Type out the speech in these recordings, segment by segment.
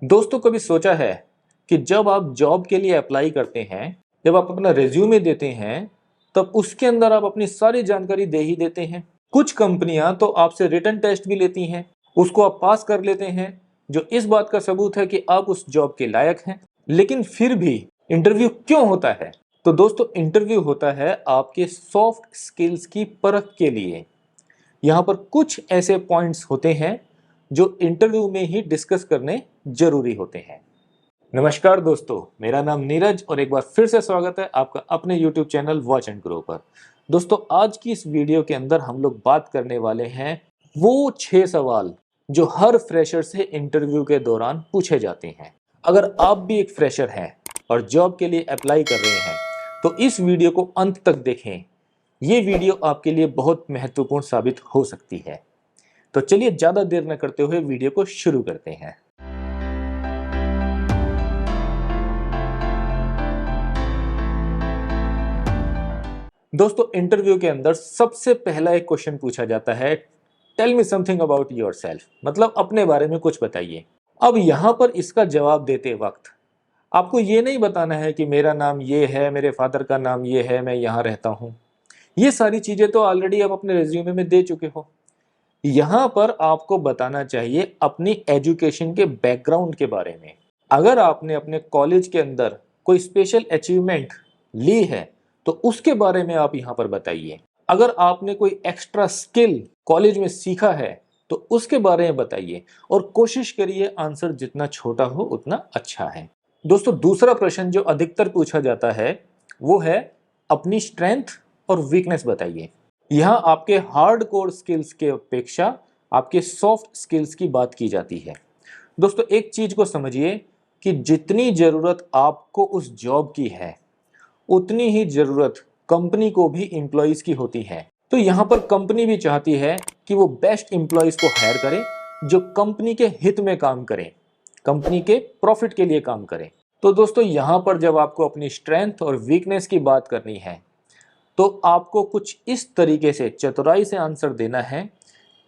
दोस्तों, कभी सोचा है कि जब आप जॉब के लिए अप्लाई करते हैं, जब आप अपना रिज्यूमे देते हैं, तब उसके अंदर आप अपनी सारी जानकारी दे ही देते हैं। कुछ कंपनियां तो आपसे रिटन टेस्ट भी लेती हैं, उसको आप पास कर लेते हैं, जो इस बात का सबूत है कि आप उस जॉब के लायक हैं। लेकिन फिर भी इंटरव्यू क्यों होता है? तो दोस्तों, इंटरव्यू होता है आपके सॉफ्ट स्किल्स की परख के लिए। यहाँ पर कुछ ऐसे पॉइंट्स होते हैं जो इंटरव्यू में ही डिस्कस करने जरूरी होते हैं। नमस्कार दोस्तों, मेरा नाम नीरज और एक बार फिर से स्वागत है आपका अपने YouTube channel watch and grow पर। दोस्तों, आज की इस वीडियो के अंदर हम लोग बात करने वाले हैं वो 6 सवाल जो हर फ्रेशर से इंटरव्यू के दौरान पूछे जाते हैं। अगर आप भी एक फ्रेशर हैं और जॉब के लिए अप्लाई कर रहे हैं तो इस वीडियो को अंत तक देखें। ये वीडियो आपके लिए बहुत महत्वपूर्ण साबित हो सकती है। तो चलिए ज्यादा देर न करते हुए वीडियो को शुरू करते हैं। दोस्तों, इंटरव्यू के अंदर सबसे पहला एक क्वेश्चन पूछा जाता है, tell me something about yourself, मतलब अपने बारे में कुछ बताइए। अब यहाँ पर इसका जवाब देते वक्त आपको ये नहीं बताना है कि मेरा नाम ये है, मेरे फादर का नाम ये है, मैं यहाँ रहता हूँ। ये सारी चीजें तो ऑलरेडी आप अपने रिज्यूमे में दे चुके हो। यहाँ पर आपको बताना चाहिए अपनी एजुकेशन के बैकग्राउंड के बारे में। अगर आपने अपने कॉलेज के अंदर कोई स्पेशल अचीवमेंट ली है तो उसके बारे में आप यहाँ पर बताइए। अगर आपने कोई एक्स्ट्रा स्किल कॉलेज में सीखा है तो उसके बारे में बताइए और कोशिश करिए आंसर जितना छोटा हो उतना अच्छा है। दोस्तों, दूसरा प्रश्न जो अधिकतर पूछा जाता है वो है अपनी स्ट्रेंथ और वीकनेस बताइए। यहाँ आपके हार्ड कोर स्किल्स के अपेक्षा आपके सॉफ्ट स्किल्स की बात की जाती है। दोस्तों, एक चीज को समझिए कि जितनी जरूरत आपको उस जॉब की है उतनी ही जरूरत कंपनी को भी एम्प्लॉइज की होती है। तो यहाँ पर कंपनी भी चाहती है कि वो बेस्ट एम्प्लॉइज को हायर करे जो कंपनी के हित में काम करें, कंपनी के प्रॉफिट के लिए काम करें। तो दोस्तों, यहाँ पर जब आपको अपनी स्ट्रेंथ और वीकनेस की बात करनी है तो आपको कुछ इस तरीके से चतुराई से आंसर देना है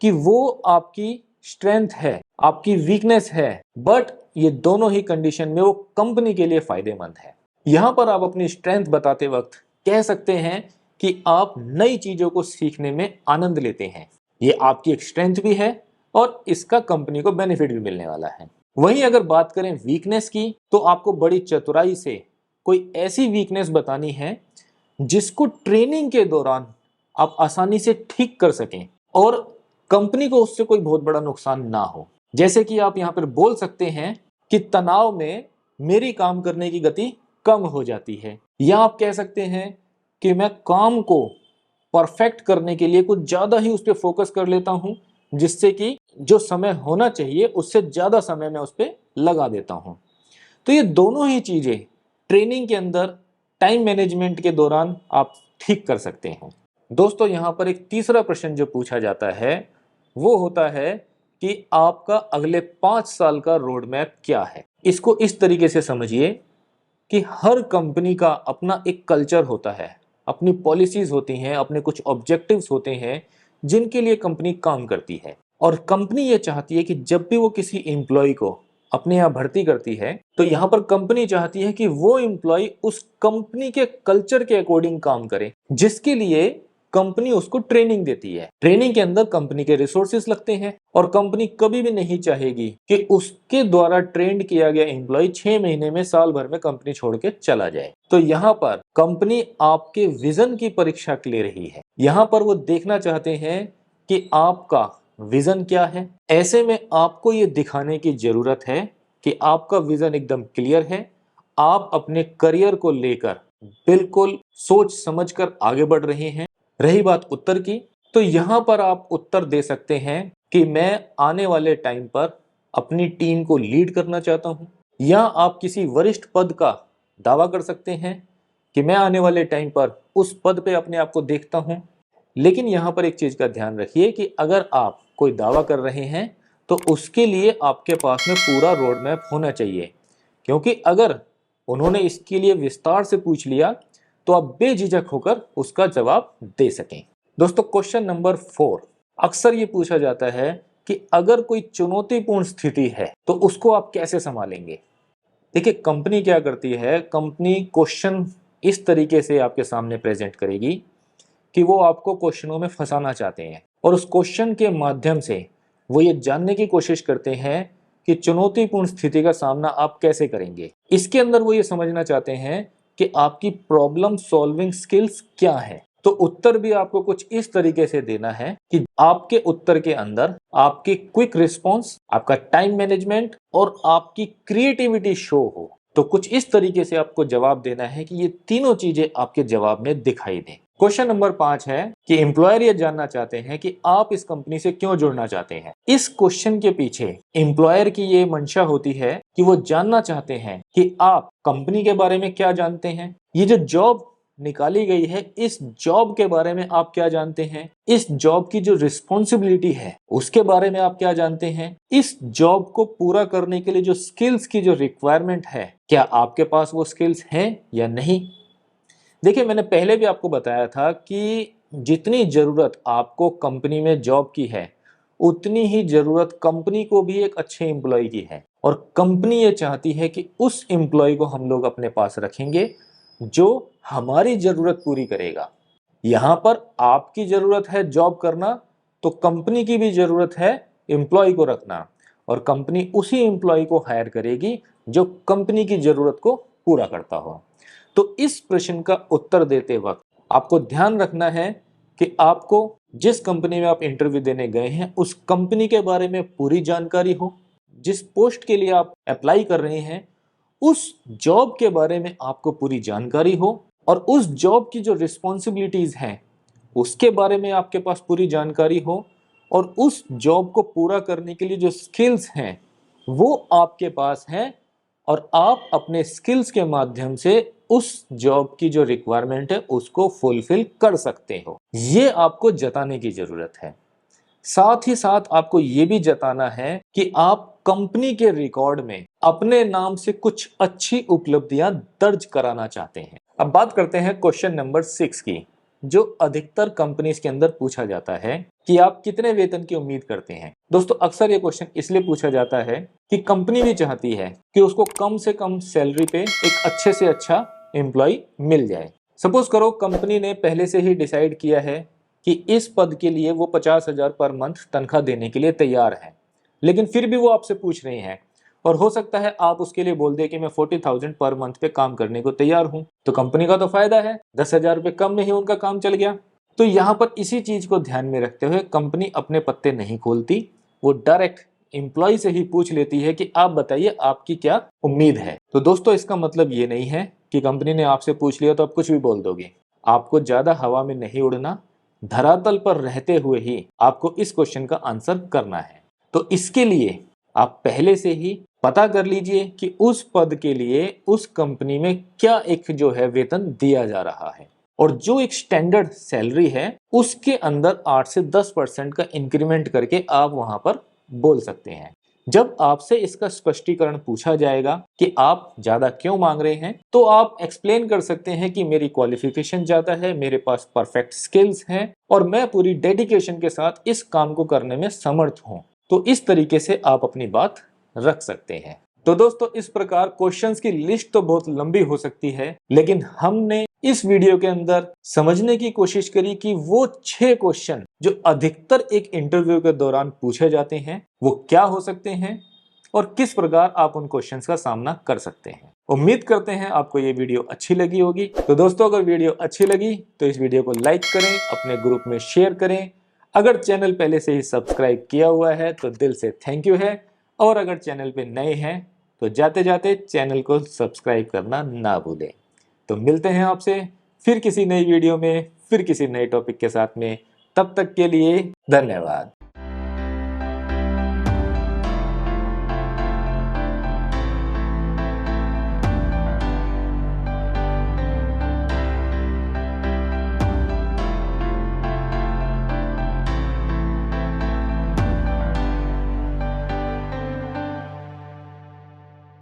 कि वो आपकी स्ट्रेंथ है, आपकी वीकनेस है, बट ये दोनों ही कंडीशन में वो कंपनी के लिए फायदेमंद है। यहां पर आप अपनी स्ट्रेंथ बताते वक्त कह सकते हैं कि आप नई चीजों को सीखने में आनंद लेते हैं। ये आपकी एक स्ट्रेंथ भी है और इसका कंपनी को बेनिफिट भी मिलने वाला है। वहीं अगर बात करें वीकनेस की तो आपको बड़ी चतुराई से कोई ऐसी वीकनेस बतानी है जिसको ट्रेनिंग के दौरान आप आसानी से ठीक कर सकें और कंपनी को उससे कोई बहुत बड़ा नुकसान ना हो। जैसे कि आप यहाँ पर बोल सकते हैं कि तनाव में मेरी काम करने की गति कम हो जाती है, या आप कह सकते हैं कि मैं काम को परफेक्ट करने के लिए कुछ ज्यादा ही उस पर फोकस कर लेता हूं, जिससे कि जो समय होना चाहिए उससे ज्यादा समय मैं उस पर लगा देता हूं। तो ये दोनों ही चीजें ट्रेनिंग के अंदर टाइम मैनेजमेंट के दौरान आप ठीक कर सकते हैं। दोस्तों, यहाँ पर एक तीसरा प्रश्न जो पूछा जाता है वो होता है कि आपका अगले 5 साल का रोड मैप क्या है। इसको इस तरीके से समझिए कि हर कंपनी का अपना एक कल्चर होता है, अपनी पॉलिसीज होती हैं, अपने कुछ ऑब्जेक्टिव्स होते हैं जिनके लिए कंपनी काम करती है। और कंपनी ये चाहती है कि जब भी वो किसी एम्प्लॉय को अपने यहाँ भर्ती करती है तो यहाँ पर कंपनी चाहती है कि वो एम्प्लॉय उस कंपनी के कल्चर के अकॉर्डिंग काम करे, जिसके लिए कंपनी उसको ट्रेनिंग देती है। ट्रेनिंग के अंदर कंपनी के रिसोर्सेज लगते हैं और कंपनी कभी भी नहीं चाहेगी कि उसके द्वारा ट्रेंड किया गया एम्प्लॉय 6 महीने में, साल भर में कंपनी छोड़ के चला जाए। तो यहाँ पर कंपनी आपके विजन की परीक्षा ले रही है। यहाँ पर वो देखना चाहते हैं कि आपका विजन क्या है। ऐसे में आपको ये दिखाने की जरूरत है कि आपका विजन एकदम क्लियर है, आप अपने करियर को लेकर बिल्कुल सोच समझकर आगे बढ़ रहे हैं। रही बात उत्तर की, तो यहाँ पर आप उत्तर दे सकते हैं कि मैं आने वाले टाइम पर अपनी टीम को लीड करना चाहता हूँ, या आप किसी वरिष्ठ पद का दावा कर सकते हैं कि मैं आने वाले टाइम पर उस पद पे अपने आप को देखता हूँ। लेकिन यहाँ पर एक चीज का ध्यान रखिए कि अगर आप कोई दावा कर रहे हैं तो उसके लिए आपके पास में पूरा रोड मैप होना चाहिए, क्योंकि अगर उन्होंने इसके लिए विस्तार से पूछ लिया तो आप बेझिझक होकर उसका जवाब दे सकें। दोस्तों, क्वेश्चन नंबर 4 अक्सर ये पूछा जाता है कि अगर कोई चुनौतीपूर्ण स्थिति है तो उसको आप कैसे संभालेंगे। देखिए कंपनी क्या करती है, कंपनी क्वेश्चन इस तरीके से आपके सामने प्रेजेंट करेगी कि वो आपको क्वेश्चनों में फंसाना चाहते हैं और उस क्वेश्चन के माध्यम से वो ये जानने की कोशिश करते हैं कि चुनौतीपूर्ण स्थिति का सामना आप कैसे करेंगे। इसके अंदर वो ये समझना चाहते हैं कि आपकी प्रॉब्लम सॉल्विंग स्किल्स क्या है। तो उत्तर भी आपको कुछ इस तरीके से देना है कि आपके उत्तर के अंदर आपकी क्विक रिस्पॉन्स, आपका टाइम मैनेजमेंट और आपकी क्रिएटिविटी शो हो। तो कुछ इस तरीके से आपको जवाब देना है कि ये तीनों चीजें आपके जवाब में दिखाई दें। क्वेश्चन नंबर 5 है कि एम्प्लॉयर ये जानना चाहते हैं कि आप इस कंपनी से क्यों जुड़ना चाहते हैं। इस क्वेश्चन के पीछे एम्प्लॉयर की ये मंशा होती है कि वो जानना चाहते हैं कि आप कंपनी के बारे में क्या जानते हैं, ये जो जॉब निकाली गई है इस जॉब के बारे में आप क्या जानते हैं, इस जॉब की जो रिस्पॉन्सिबिलिटी है उसके बारे में आप क्या जानते हैं, इस जॉब को पूरा करने के लिए जो स्किल्स की जो रिक्वायरमेंट है क्या आपके पास वो स्किल्स हैं या नहीं। देखिए मैंने पहले भी आपको बताया था कि जितनी जरूरत आपको कंपनी में जॉब की है उतनी ही जरूरत कंपनी को भी एक अच्छे एम्प्लॉय की है और कंपनी ये चाहती है कि उस एम्प्लॉय को हम लोग अपने पास रखेंगे जो हमारी जरूरत पूरी करेगा। यहाँ पर आपकी जरूरत है जॉब करना तो कंपनी की भी जरूरत है एम्प्लॉय को रखना और कंपनी उसी एम्प्लॉय को हायर करेगी जो कंपनी की जरूरत को पूरा करता हो। तो इस प्रश्न का उत्तर देते वक्त आपको ध्यान रखना है कि आपको जिस कंपनी में आप इंटरव्यू देने गए हैं उस कंपनी के बारे में पूरी जानकारी हो, जिस पोस्ट के लिए आप अप्लाई कर रहे हैं उस जॉब के बारे में आपको पूरी जानकारी हो और उस जॉब की जो रिस्पॉन्सिबिलिटीज हैं उसके बारे में आपके पास पूरी जानकारी हो और उस जॉब को पूरा करने के लिए जो स्किल्स हैं वो आपके पास हैं और आप अपने स्किल्स के माध्यम से उस जॉब की जो रिक्वायरमेंट है उसको फुलफिल कर सकते हो। ये आपको जताने की जरूरत है। साथ ही साथ आपको ये भी जताना है कि आप कंपनी के रिकॉर्ड में अपने नाम से कुछ अच्छी उपलब्धियां दर्ज कराना चाहते हैं। अब बात करते हैं क्वेश्चन नंबर 6 की, जो अधिकतर कंपनीज के अंदर पूछा जाता है कि आप कितने वेतन की उम्मीद करते हैं। दोस्तों अक्सर ये क्वेश्चन इसलिए पूछा जाता है कि कंपनी भी चाहती है कि उसको कम से कम सैलरी पे एक अच्छे से अच्छा एम्प्लॉय मिल जाए। सपोज करो कंपनी ने पहले से ही डिसाइड किया है कि इस पद के लिए वो 50,000 पर मंथ तनख्वाह देने के लिए तैयार है, लेकिन फिर भी वो आपसे पूछ रहे हैं और हो सकता है आप उसके लिए बोल दे कि मैं 40,000 पर मंथ पे काम करने को तैयार हूं। तो कंपनी का तो फायदा है, 10,000 रुपये कम में ही उनका काम चल गया। तो यहाँ पर इसी चीज को ध्यान में रखते हुए कंपनी अपने पत्ते नहीं खोलती, वो डायरेक्ट एम्प्लॉय से ही पूछ लेती है कि आप बताइए आपकी क्या उम्मीद है। तो दोस्तों इसका मतलब ये नहीं है कि कंपनी ने आपसे पूछ लिया तो आप कुछ भी बोल दोगे। आपको ज्यादा हवा में नहीं उड़ना, धरातल पर रहते हुए ही आपको इस क्वेश्चन का आंसर करना है। तो इसके लिए आप पहले से ही पता कर लीजिए कि उस पद के लिए उस कंपनी में क्या एक जो है वेतन दिया जा रहा है और जो एक स्टैंडर्ड सैलरी है उसके अंदर 8 से 10% का इंक्रीमेंट करके आप वहां पर बोल सकते हैं। जब आपसे इसका स्पष्टीकरण पूछा जाएगा कि आप ज्यादा क्यों मांग रहे हैं तो आप एक्सप्लेन कर सकते हैं कि मेरी क्वालिफिकेशन ज्यादा है, मेरे पास परफेक्ट स्किल्स हैं और मैं पूरी डेडिकेशन के साथ इस काम को करने में समर्थ हूं। तो इस तरीके से आप अपनी बात रख सकते हैं। तो दोस्तों इस प्रकार क्वेश्चंस की लिस्ट तो बहुत लंबी हो सकती है, लेकिन हमने इस वीडियो के अंदर समझने की कोशिश करी कि वो 6 क्वेश्चन जो अधिकतर एक इंटरव्यू के दौरान पूछे जाते हैं वो क्या हो सकते हैं और किस प्रकार आप उन क्वेश्चंस का सामना कर सकते हैं। उम्मीद करते हैं आपको ये वीडियो अच्छी लगी होगी। तो दोस्तों अगर वीडियो अच्छी लगी तो इस वीडियो को लाइक करें, अपने ग्रुप में शेयर करें। अगर चैनल पहले से ही सब्सक्राइब किया हुआ है तो दिल से थैंक यू है और अगर चैनल पे नए हैं तो जाते जाते चैनल को सब्सक्राइब करना ना भूलें। तो मिलते हैं आपसे फिर किसी नई वीडियो में, फिर किसी नए टॉपिक के साथ में। तब तक के लिए धन्यवाद।